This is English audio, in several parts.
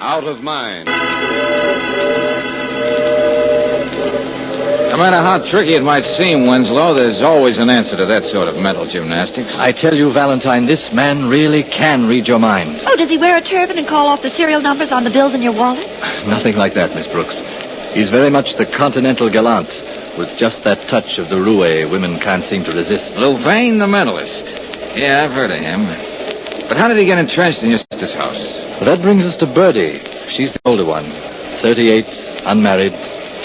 Out of mind. No matter how tricky it might seem, Winslow, there's always an answer to that sort of mental gymnastics. I tell you, Valentine, this man really can read your mind. Oh, does he wear a turban and call off the serial numbers on the bills in your wallet? Nothing like that, Miss Brooks. He's very much the continental gallant, with just that touch of the roue women can't seem to resist. Louvain, the mentalist. Yeah, I've heard of him. But how did he get entrenched in your sister's house? Well, that brings us to Birdie. She's the older one. 38, unmarried,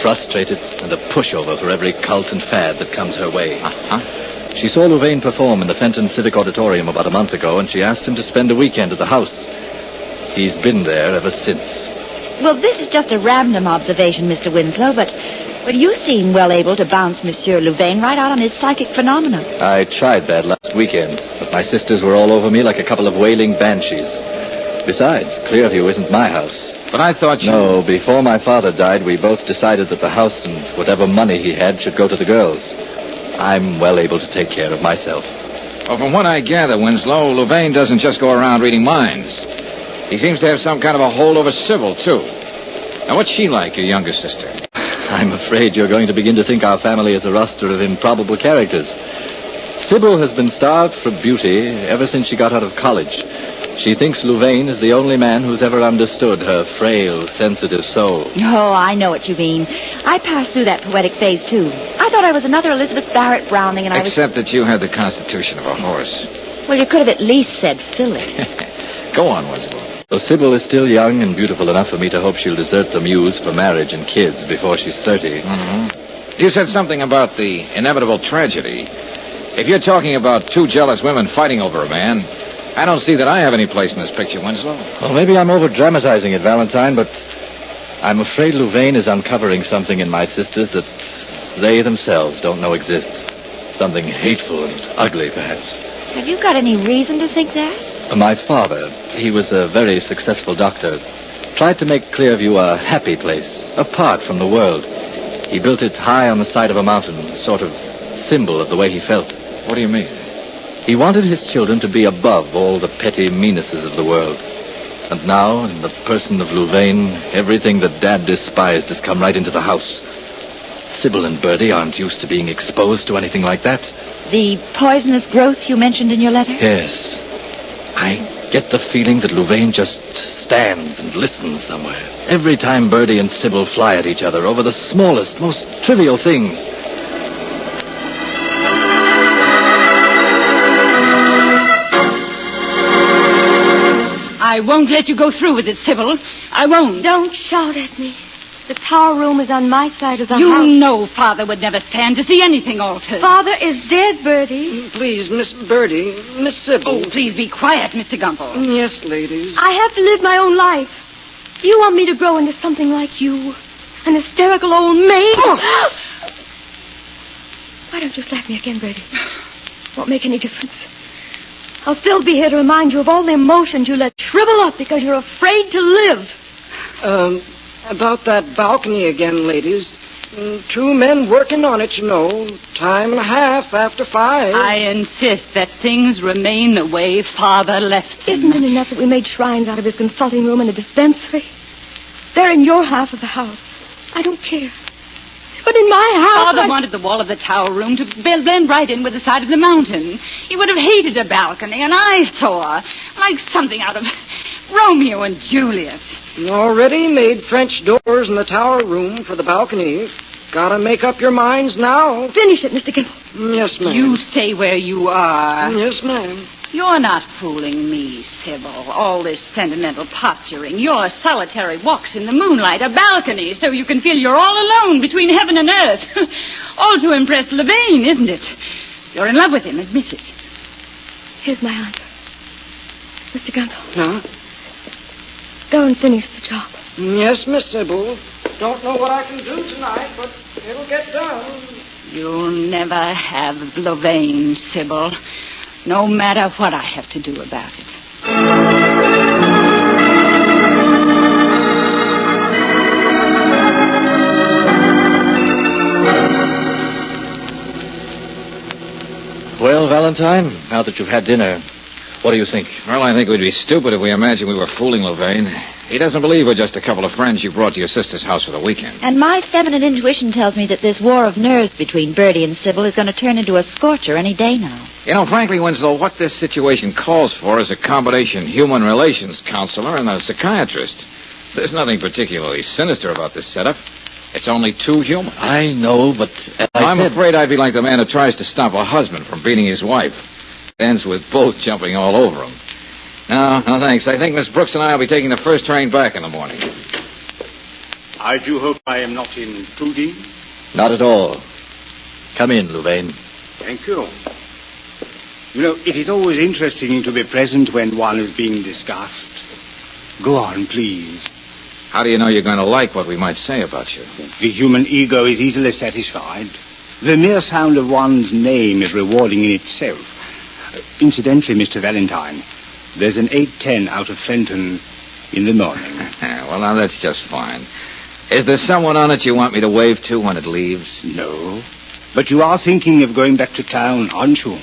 frustrated, and a pushover for every cult and fad that comes her way. Uh-huh. She saw Louvain perform in the Fenton Civic Auditorium about a month ago, and she asked him to spend a weekend at the house. He's been there ever since. Well, this is just a random observation, Mr. Winslow, but you seem well able to bounce Monsieur Louvain right out on his psychic phenomena. I tried that last weekend, but my sisters were all over me like a couple of wailing banshees. Besides, Clearview isn't my house. But I thought you... No, before my father died, we both decided that the house and whatever money he had should go to the girls. I'm well able to take care of myself. Well, from what I gather, Winslow, Louvain doesn't just go around reading minds. He seems to have some kind of a hold over Sybil, too. Now, what's she like, your younger sister? I'm afraid you're going to begin to think our family is a roster of improbable characters. Sybil has been starved for beauty ever since she got out of college. She thinks Louvain is the only man who's ever understood her frail, sensitive soul. Oh, I know what you mean. I passed through that poetic phase, too. I thought I was another Elizabeth Barrett Browning, and Except that you had the constitution of a horse. Well, you could have at least said filly. Go on, Winslow. Well, Sybil is still young and beautiful enough for me to hope she'll desert the muse for marriage and kids before she's 30. Mm-hmm. You said something about the inevitable tragedy. If you're talking about two jealous women fighting over a man, I don't see that I have any place in this picture, Winslow. Well, maybe I'm over-dramatizing it, Valentine, but I'm afraid Louvain is uncovering something in my sisters that they themselves don't know exists. Something hateful and ugly, perhaps. Have you got any reason to think that? My father, he was a very successful doctor, tried to make Clearview a happy place, apart from the world. He built it high on the side of a mountain, a sort of symbol of the way he felt. What do you mean? He wanted his children to be above all the petty meannesses of the world. And now, in the person of Louvain, everything that Dad despised has come right into the house. Sybil and Birdie aren't used to being exposed to anything like that. The poisonous growth you mentioned in your letter? Yes. I get the feeling that Louvain just stands and listens somewhere. Every time Birdie and Sybil fly at each other over the smallest, most trivial things. I won't let you go through with it, Sybil. I won't. Don't shout at me. The tower room is on my side of the house. You know Father would never stand to see anything altered. Father is dead, Birdie. Please, Miss Birdie, Miss Sybil. Oh, please be quiet, Mr. Gumble. Yes, ladies. I have to live my own life. You want me to grow into something like you? An hysterical old maid? Oh. Why don't you slap me again, Birdie? Won't make any difference. I'll still be here to remind you of all the emotions you let shrivel up because you're afraid to live. About that balcony again, ladies. 2 men working on it, you know. Time and a half after 5. I insist that things remain the way Father left them. Isn't it enough that we made shrines out of his consulting room and the dispensary? They're in your half of the house. I don't care. But in my house... Father wanted the wall of the tower room to blend right in with the side of the mountain. He would have hated a balcony, an eyesore, like something out of Romeo and Juliet. Already made French doors in the tower room for the balcony. Gotta make up your minds now. Finish it, Mr. Gimble. Yes, ma'am. You stay where you are. Yes, ma'am. You're not fooling me, Sybil. All this sentimental posturing. Your solitary walks in the moonlight, a balcony, so you can feel you're all alone between heaven and earth. All to impress Louvain, isn't it? You're in love with him, admit it. Here's my answer. Mr. Gumble. Huh? Go and finish the job. Yes, Miss Sybil. Don't know what I can do tonight, but it'll get done. You'll never have Louvain, Sybil, no matter what I have to do about it. Well, Valentine, now that you've had dinner, what do you think? Well, I think we'd be stupid if we imagined we were fooling Louvain. He doesn't believe we're just a couple of friends you brought to your sister's house for the weekend. And my feminine intuition tells me that this war of nerves between Bertie and Sybil is going to turn into a scorcher any day now. You know, frankly, Winslow, what this situation calls for is a combination human relations counselor and a psychiatrist. There's nothing particularly sinister about this setup. It's only too human. I know, but as I'm afraid I'd be like the man who tries to stop a husband from beating his wife. It ends with both jumping all over him. No, thanks. I think Miss Brooks and I will be taking the first train back in the morning. I do hope I am not intruding. Not at all. Come in, Louvain. Thank you. You know, it is always interesting to be present when one is being discussed. Go on, please. How do you know you're going to like what we might say about you? The human ego is easily satisfied. The mere sound of one's name is rewarding in itself. Incidentally, Mr. Valentine, there's an 8:10 out of Fenton in the morning. Well, now that's just fine. Is there someone on it you want me to wave to when it leaves? No. But you are thinking of going back to town, aren't you?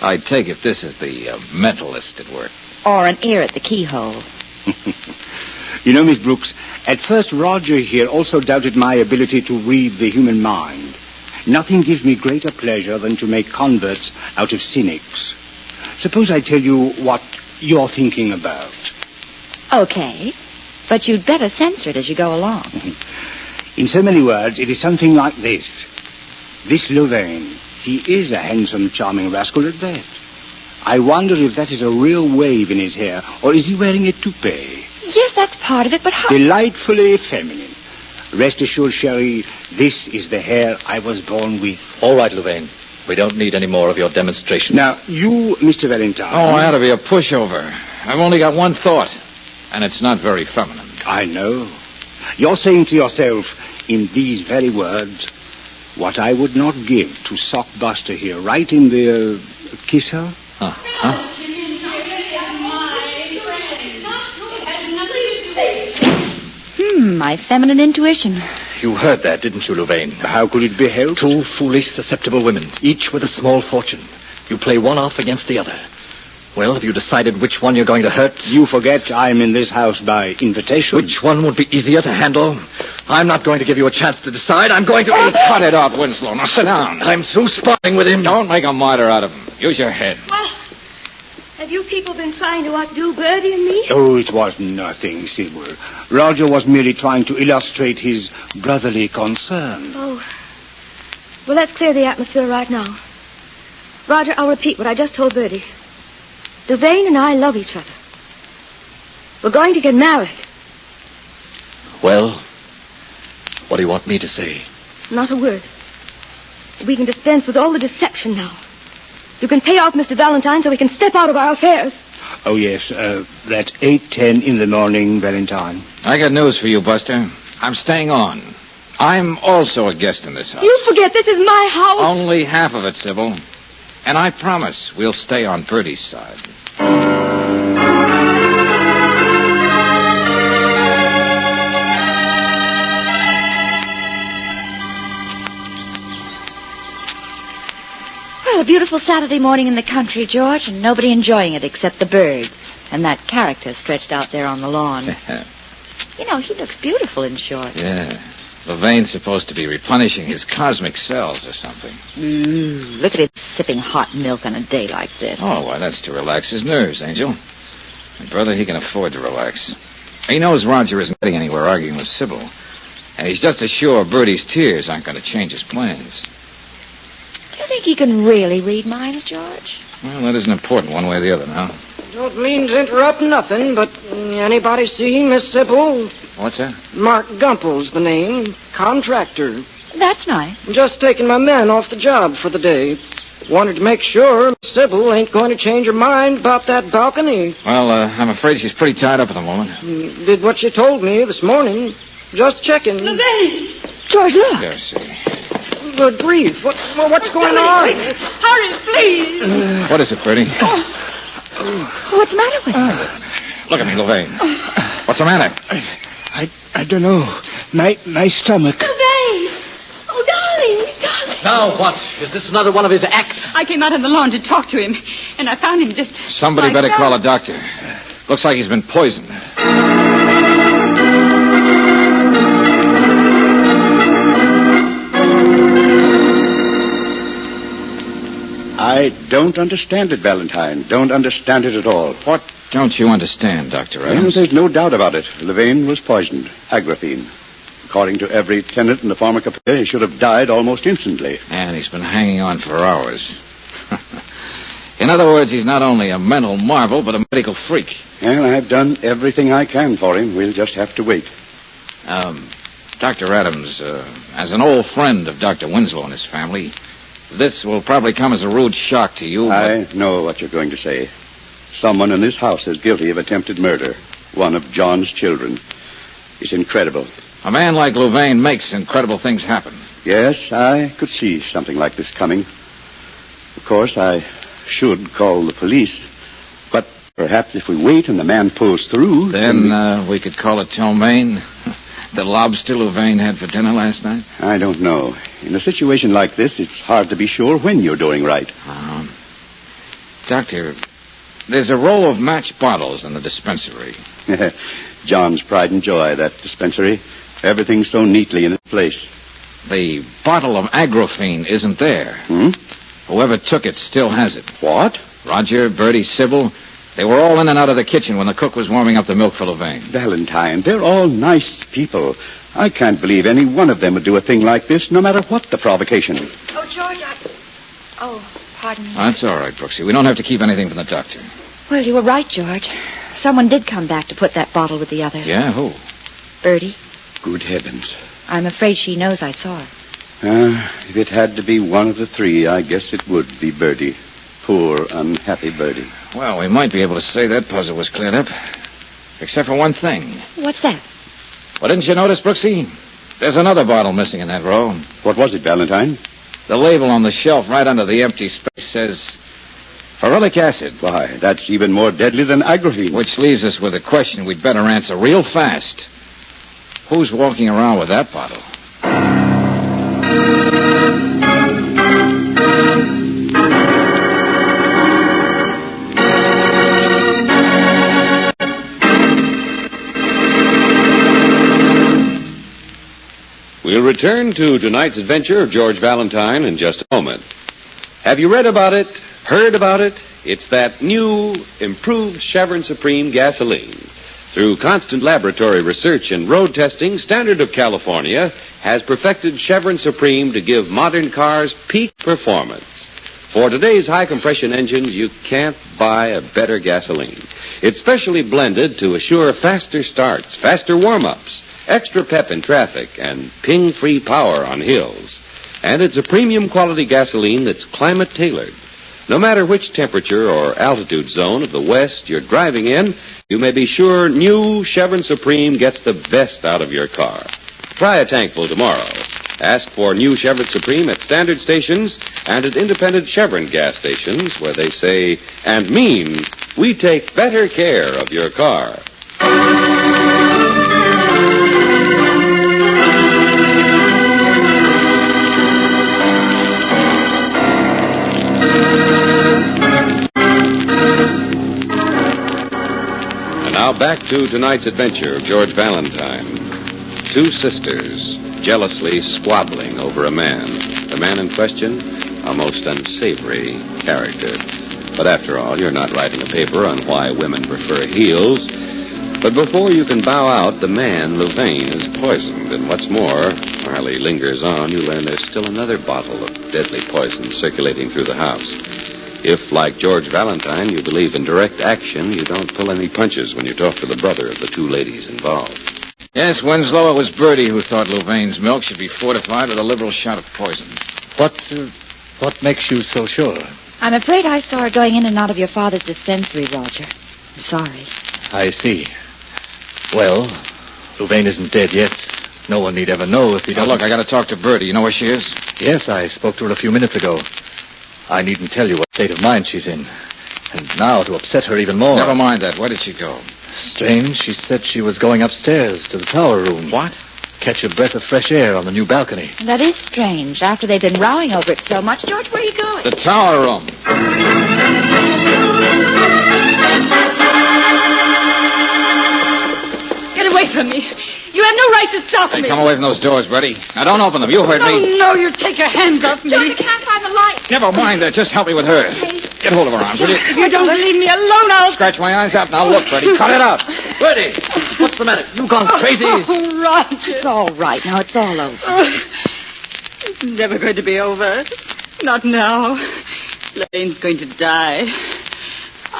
I take it this is the mentalist at work. Or an ear at the keyhole. You know, Miss Brooks, at first Roger here also doubted my ability to read the human mind. Nothing gives me greater pleasure than to make converts out of cynics. Suppose I tell you what you're thinking about. Okay. But you'd better censor it as you go along. In so many words, it is something like this. This Louvain, he is a handsome, charming rascal at that. I wonder if that is a real wave in his hair, or is he wearing a toupee? Yes, that's part of it, but how... Delightfully feminine. Rest assured, Sherry, this is the hair I was born with. All right, Louvain. We don't need any more of your demonstration. Now, you, Mr. Valentine... Oh, I ought to be a pushover. I've only got one thought, and it's not very feminine. I know. You're saying to yourself, in these very words, what I would not give to sock Buster here, right in the kiss her? Huh? My feminine intuition. You heard that, didn't you, Louvain? How could it be helped? Two foolish, susceptible women, each with a small fortune. You play one off against the other. Well, have you decided which one you're going to hurt? You forget I'm in this house by invitation. Which one would be easier to handle? I'm not going to give you a chance to decide. I'm going to... Oh, cut it out, Winslow. Now sit down. I'm through sparring with him. Don't make a martyr out of him. Use your head. Well, have you people been trying to outdo Bertie and me? Oh, it was nothing, Sybil. Roger was merely trying to illustrate his brotherly concern. Oh. Well, let's clear the atmosphere right now. Roger, I'll repeat what I just told Bertie. Louvain and I love each other. We're going to get married. Well, what do you want me to say? Not a word. We can dispense with all the deception now. You can pay off Mr. Valentine so we can step out of our affairs. Oh, yes, that's 8:10 in the morning, Valentine. I got news for you, Buster. I'm staying on. I'm also a guest in this house. You forget this is my house. Only half of it, Sybil. And I promise we'll stay on Bertie's side. Well, a beautiful Saturday morning in the country, George, and nobody enjoying it except the birds and that character stretched out there on the lawn. You know, he looks beautiful in short. Yeah. Louvain's supposed to be replenishing his cosmic cells or something. Look at him sipping hot milk on a day like this. Oh, why, that's to relax his nerves, Angel. My brother, he can afford to relax. He knows Roger isn't getting anywhere arguing with Sybil. And he's just as sure Bertie's tears aren't going to change his plans. Do you think he can really read minds, George? Well, that isn't important one way or the other now. Don't mean to interrupt nothing, but anybody see Miss Sybil? What's that? Mark Gumpel's the name. Contractor. That's nice. Just taking my men off the job for the day. Wanted to make sure Miss Sybil ain't going to change her mind about that balcony. Well, I'm afraid she's pretty tied up at the moment. Did what she told me this morning. Just checking. George, look. Yes, see. Good grief. What's going on? Hurry, please. What is it, Bertie? What's the matter with him? Look at me, Louvain. What's the matter? I don't know. My stomach. Louvain! Oh, darling. Now what? Is this another one of his acts? I came out on the lawn to talk to him, and I found him just... Somebody better call a doctor. Looks like he's been poisoned. I don't understand it, Valentine. Don't understand it at all. What don't you understand, Dr. Well, Adams? there's no doubt about it. Louvain was poisoned. Agraphene. According to every tenant in the pharmacopoeia, he should have died almost instantly. And he's been hanging on for hours. In other words, he's not only a mental marvel, but a medical freak. Well, I've done everything I can for him. We'll just have to wait. Dr. Adams, as an old friend of Dr. Winslow and his family, this will probably come as a rude shock to you. I know what you're going to say. Someone in this house is guilty of attempted murder. One of John's children. It's incredible. A man like Louvain makes incredible things happen. Yes, I could see something like this coming. Of course, I should call the police. But perhaps if we wait and the man pulls through... Then we could call it Tomaine. The lobster Louvain had for dinner last night? I don't know. In a situation like this, it's hard to be sure when you're doing right. Doctor, there's a row of match bottles in the dispensary. John's pride and joy, that dispensary. Everything's so neatly in its place. The bottle of Agraphene isn't there. Whoever took it still has it. What? Roger, Bertie, Sybil, they were all in and out of the kitchen when the cook was warming up the milk for Louvain. Valentine, they're all nice people. I can't believe any one of them would do a thing like this, no matter what the provocation. Oh, George, Oh, pardon me. That's all right, Brooksy. We don't have to keep anything from the doctor. Well, you were right, George. Someone did come back to put that bottle with the others. Yeah, who? Bertie. Good heavens. I'm afraid she knows I saw her. If it had to be one of the three, I guess it would be Bertie. Poor, unhappy Bertie. Well, we might be able to say that puzzle was cleared up. Except for one thing. What's that? Well, didn't you notice, Brooksy? There's another bottle missing in that row. What was it, Valentine? The label on the shelf right under the empty space says ferulic acid. Why, that's even more deadly than Agraphene. Which leaves us with a question we'd better answer real fast. Who's walking around with that bottle? We'll return to tonight's adventure of George Valentine in just a moment. Have you read about it? Heard about it? It's that new, improved Chevron Supreme gasoline. Through constant laboratory research and road testing, Standard of California has perfected Chevron Supreme to give modern cars peak performance. For today's high-compression engines, you can't buy a better gasoline. It's specially blended to assure faster starts, faster warm-ups, extra pep in traffic, and ping-free power on hills. And it's a premium quality gasoline that's climate-tailored. No matter which temperature or altitude zone of the West you're driving in, you may be sure new Chevron Supreme gets the best out of your car. Try a tankful tomorrow. Ask for new Chevron Supreme at standard stations and at independent Chevron gas stations where they say and mean, we take better care of your car. Now back to tonight's adventure of George Valentine. Two sisters jealously squabbling over a man. The man in question, a most unsavory character. But after all, you're not writing a paper on why women prefer heels. But before you can bow out, the man, Louvain, is poisoned. And what's more, while he lingers on, you learn there's still another bottle of deadly poison circulating through the house. If, like George Valentine, you believe in direct action, you don't pull any punches when you talk to the brother of the two ladies involved. Yes, Winslow, it was Bertie who thought Louvain's milk should be fortified with a liberal shot of poison. What makes you so sure? I'm afraid I saw her going in and out of your father's dispensary, Roger. I'm sorry. I see. Well, Louvain isn't dead yet. No one need ever know if he Now, doesn't... look, I got to talk to Bertie. You know where she is? Yes, I spoke to her a few minutes ago. I needn't tell you what state of mind she's in. And now, to upset her even more... Never mind that. Where did she go? Strange, she said she was going upstairs to the tower room. What? Catch a breath of fresh air on the new balcony. That is strange. After they've been rowing over it so much. George, where are you going? The tower room. Get away from me. You have no right to stop Hey, me. come away from those doors, Bertie. Now, don't open them. You heard me. No, you take your hands off me. George, I can't find the light. Never mind that. Just help me with her. Get hold of her arms, will you? If you don't leave me alone, I'll... Scratch my eyes out. Now, look, Bertie. Cut it out. Bertie! What's the matter? You've gone crazy? Oh, Roger. It's all right. Now it's all over. It's never going to be over. Not now. Lane's going to die.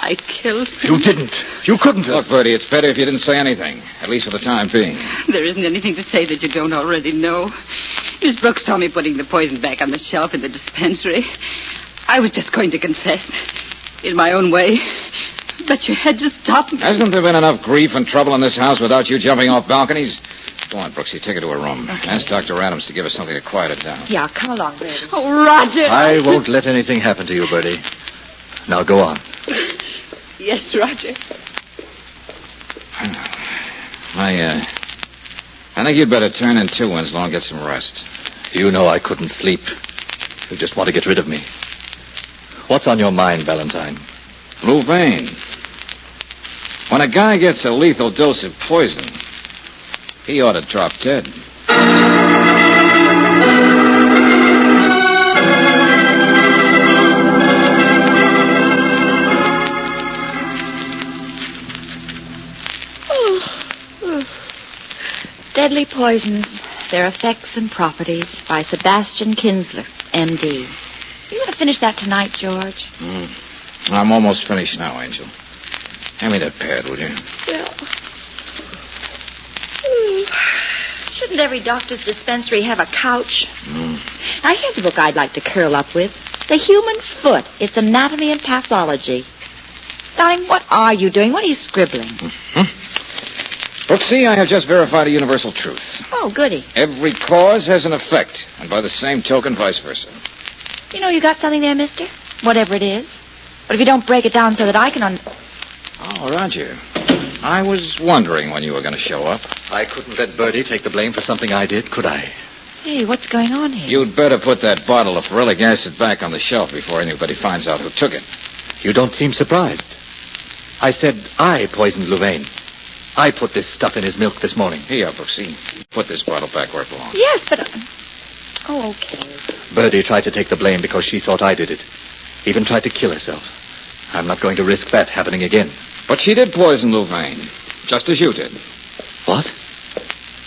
I killed him. You didn't. You couldn't have. Look, Bertie, it's better if you didn't say anything. At least for the time being. There isn't anything to say that you don't already know. Miss Brooks saw me putting the poison back on the shelf in the dispensary. I was just going to confess. In my own way. But you had to stop me. Hasn't there been enough grief and trouble in this house without you jumping off balconies? Go on, Brooksy. Take her to her room. Okay. Ask Dr. Adams to give her something to quiet her down. Yeah, come along, Bertie. Oh, Roger. I won't let anything happen to you, Bertie. Now go on. Yes, Roger. I think you'd better turn in too, Winslow, and get some rest. You know I couldn't sleep. You just want to get rid of me. What's on your mind, Valentine? Louvain. When a guy gets a lethal dose of poison, he ought to drop dead. Deadly Poisons, Their Effects and Properties by Sebastian Kinsler, M.D. You going to finish that tonight, George? I'm almost finished now, Angel. Hand me that pad, will you? Well. Shouldn't every doctor's dispensary have a couch? Now, here's a book I'd like to curl up with. The Human Foot, Its Anatomy and Pathology. Darling, what are you doing? What are you scribbling? Brooksy, I have just verified a universal truth. Oh, goody. Every cause has an effect, and by the same token, vice versa. You know you got something there, mister? Whatever it is. But if you don't break it down so that I can Oh, Roger. I was wondering when you were going to show up. I couldn't let Bertie take the blame for something I did, could I? Hey, what's going on here? You'd better put that bottle of ferulic acid back on the shelf before anybody finds out who took it. You don't seem surprised. I said I poisoned Louvain. I put this stuff in his milk this morning. Here, Brooksy. Put this bottle back where it belongs. Yes, but... Oh, okay. Bertie tried to take the blame because she thought I did it. Even tried to kill herself. I'm not going to risk that happening again. But she did poison Louvain, just as you did. What?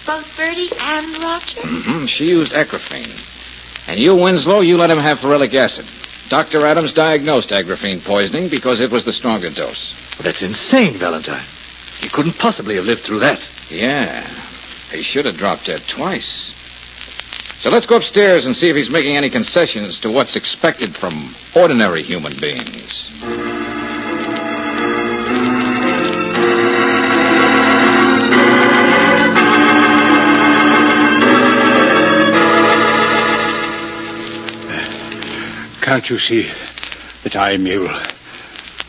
Both Bertie and Roger? Mm-hmm. She used Agrafene. And you, Winslow, you let him have ferulic acid. Dr. Adams diagnosed Agrafene poisoning because it was the stronger dose. Well, that's insane, Valentine. He couldn't possibly have lived through that. Yeah. He should have dropped dead twice. So let's go upstairs and see if he's making any concessions to what's expected from ordinary human beings. Can't you see that I'm ill?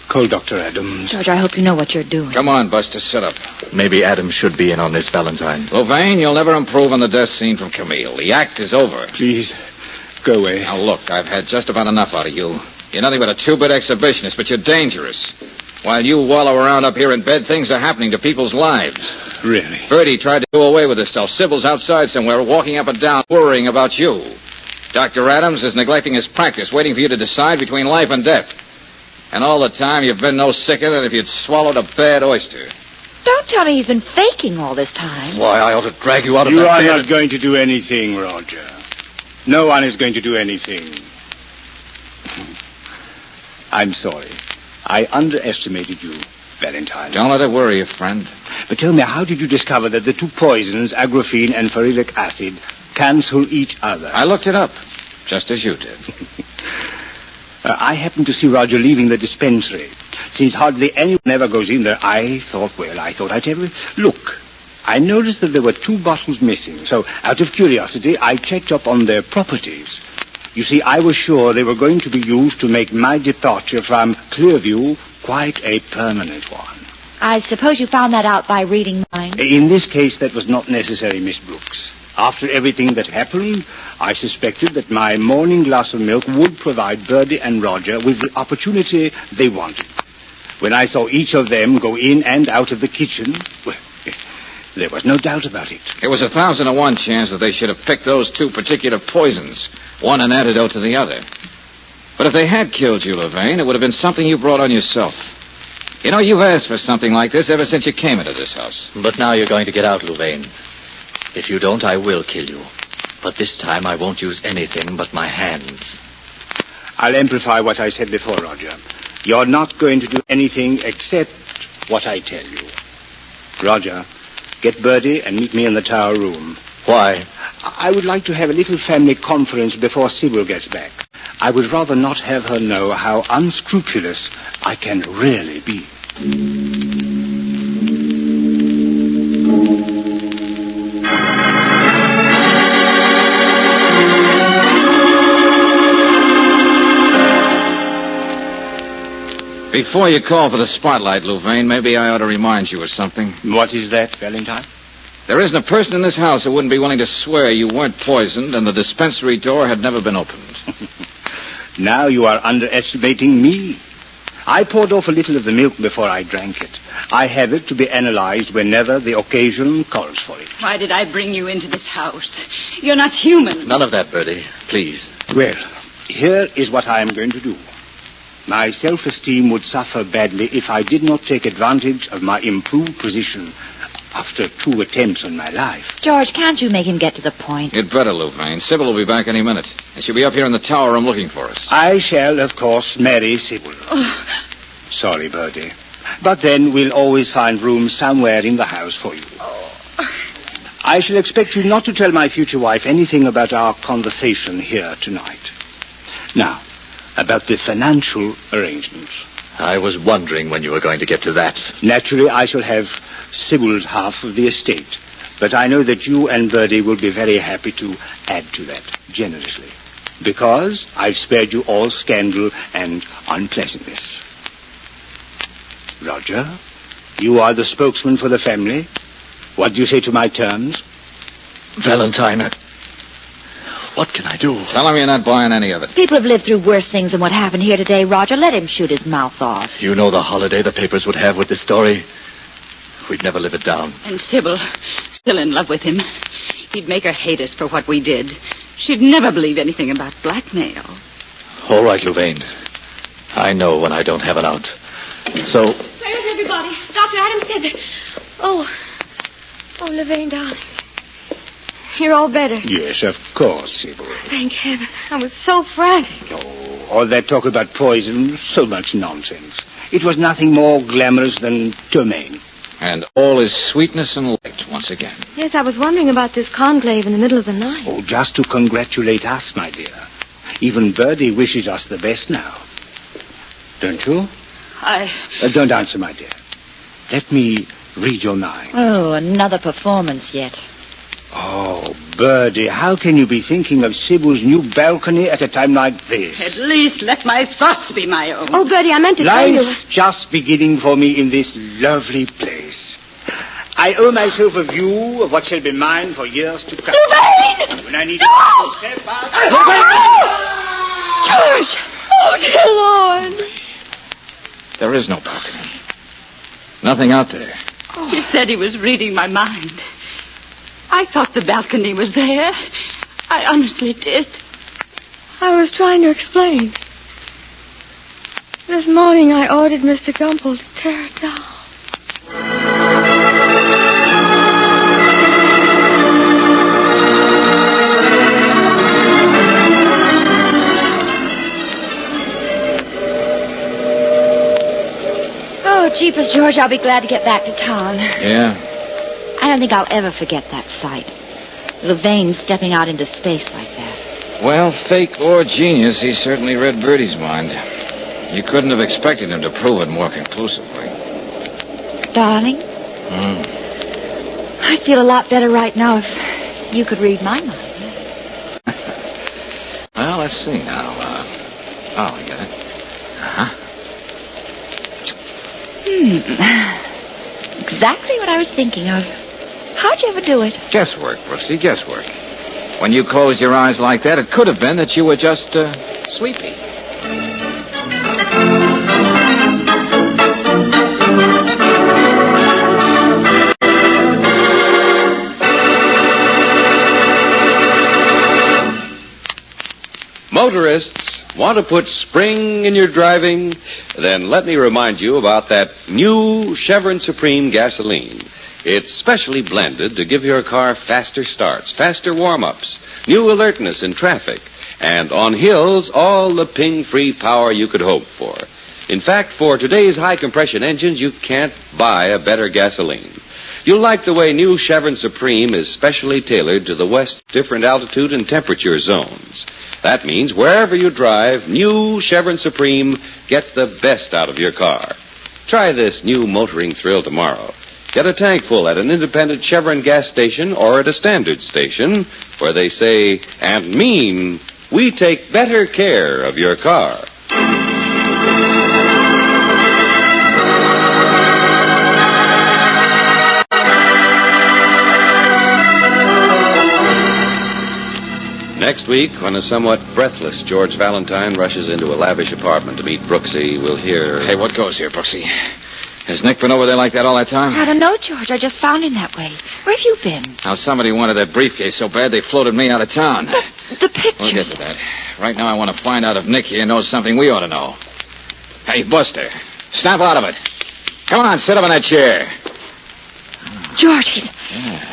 Call Dr. Adams. George, I hope you know what you're doing. Come on, Buster, sit up. Maybe Adams should be in on this, Valentine. Louvain, you'll never improve on the death scene from Camille. The act is over. Please, go away. Now, look, I've had just about enough out of you. You're nothing but a two-bit exhibitionist, but you're dangerous. While you wallow around up here in bed, things are happening to people's lives. Really? Bertie tried to do away with herself. Sybil's outside somewhere, walking up and down, worrying about you. Dr. Adams is neglecting his practice, waiting for you to decide between life and death. And all the time, you've been no sicker than if you'd swallowed a bad oyster. Don't tell me he's been faking all this time. Why, I ought to drag you out of You that are bed. not going to do anything, Roger. No one is going to do anything. I'm sorry. I underestimated you, Valentine. Don't let it worry you, friend. But tell me, how did you discover that the two poisons, Agrafene and ferulic acid, cancel each other? I looked it up, just as you did. I happened to see Roger leaving the dispensary. Since hardly anyone ever goes in there, I thought I'd have a look. I noticed that there were 2 bottles missing, so out of curiosity, I checked up on their properties. You see, I was sure they were going to be used to make my departure from Clearview quite a permanent one. I suppose you found that out by reading mine. In this case, that was not necessary, Miss Brooks. After everything that happened, I suspected that my morning glass of milk would provide Birdie and Roger with the opportunity they wanted. When I saw each of them go in and out of the kitchen, well, there was no doubt about it. It was 1,001 chance that they should have picked those 2 particular poisons, one an antidote to the other. But if they had killed you, Louvain, it would have been something you brought on yourself. You know, you've asked for something like this ever since you came into this house. But now you're going to get out, Louvain. If you don't, I will kill you. But this time I won't use anything but my hands. I'll amplify what I said before, Roger. You're not going to do anything except what I tell you. Roger, get Birdie and meet me in the tower room. Why? I would like to have a little family conference before Sybil gets back. I would rather not have her know how unscrupulous I can really be. Before you call for the spotlight, Louvain, maybe I ought to remind you of something. What is that, Valentine? There isn't a person in this house who wouldn't be willing to swear you weren't poisoned and the dispensary door had never been opened. Now you are underestimating me. I poured off a little of the milk before I drank it. I have it to be analyzed whenever the occasion calls for it. Why did I bring you into this house? You're not human. None of that, Birdie. Please. Well, here is what I am going to do. My self-esteem would suffer badly if I did not take advantage of my improved position after 2 attempts on my life. George, can't you make him get to the point? You'd better, Louvain. Sybil will be back any minute. And she'll be up here in the tower room looking for us. I shall, of course, marry Sybil. Sorry, Birdie. But then we'll always find room somewhere in the house for you. I shall expect you not to tell my future wife anything about our conversation here tonight. Now, about the financial arrangements. I was wondering when you were going to get to that. Naturally, I shall have Sybil's half of the estate. But I know that you and Birdie will be very happy to add to that, generously. Because I've spared you all scandal and unpleasantness. Roger, you are the spokesman for the family. What do you say to my terms? Valentine, what can I do? Tell him you're not buying any of it. People have lived through worse things than what happened here today, Roger. Let him shoot his mouth off. You know the holiday the papers would have with this story. We'd never live it down. And Sybil, still in love with him. He'd make her hate us for what we did. She'd never believe anything about blackmail. All right, Louvain. I know when I don't have an out. So... Where's everybody? Dr. Adams said that... Oh, Louvain, darling. You're all better. Yes, of course, Sybil. Thank heaven. I was so frantic. Oh, all that talk about poison, so much nonsense. It was nothing more glamorous than ptomaine. And all is sweetness and light once again. Yes, I was wondering about this conclave in the middle of the night. Oh, just to congratulate us, my dear. Even Birdie wishes us the best now. Don't you? Don't answer, my dear. Let me read your mind. Oh, another performance yet. Oh, Birdie, how can you be thinking of Sybil's new balcony at a time like this? At least let my thoughts be my own. Oh, Birdie, I meant to tell you... Life's just beginning for me in this lovely place. I owe myself a view of what shall be mine for years to come. Louvain! When I need No! to step out... George! Oh, dear Lord! There is no balcony. Nothing out there. He said he was reading my mind. I thought the balcony was there. I honestly did. I was trying to explain. This morning I ordered Mr. Gumble to tear it down. Oh, jeepers, George, I'll be glad to get back to town. Yeah? I don't think I'll ever forget that sight. Louvain stepping out into space like that. Well, fake or genius, he certainly read Birdie's mind. You couldn't have expected him to prove it more conclusively. Darling? I'd feel a lot better right now if you could read my mind. Well, let's see now. I got it. Exactly what I was thinking of. How'd you ever do it? Guesswork, Brooksy, guesswork. When you closed your eyes like that, it could have been that you were just, sleepy. Motorists, want to put spring in your driving? Then let me remind you about that new Chevron Supreme gasoline. It's specially blended to give your car faster starts, faster warm-ups, new alertness in traffic, and on hills, all the ping-free power you could hope for. In fact, for today's high-compression engines, you can't buy a better gasoline. You'll like the way new Chevron Supreme is specially tailored to the West's different altitude and temperature zones. That means wherever you drive, new Chevron Supreme gets the best out of your car. Try this new motoring thrill tomorrow. Get a tank full at an independent Chevron gas station or at a standard station where they say and mean, we take better care of your car. Next week, when a somewhat breathless George Valentine rushes into a lavish apartment to meet Brooksy, we'll hear... Hey, what goes here, Brooksy? Has Nick been over there like that all that time? I don't know, George. I just found him that way. Where have you been? Now, somebody wanted that briefcase so bad they floated me out of town. The pictures. We'll get to that. Right now, I want to find out if Nick here knows something we ought to know. Hey, Buster, snap out of it. Come on, sit up in that chair. George, he's... Yeah.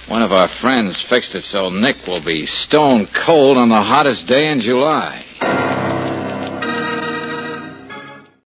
One of our friends fixed it so Nick will be stone cold on the hottest day in July.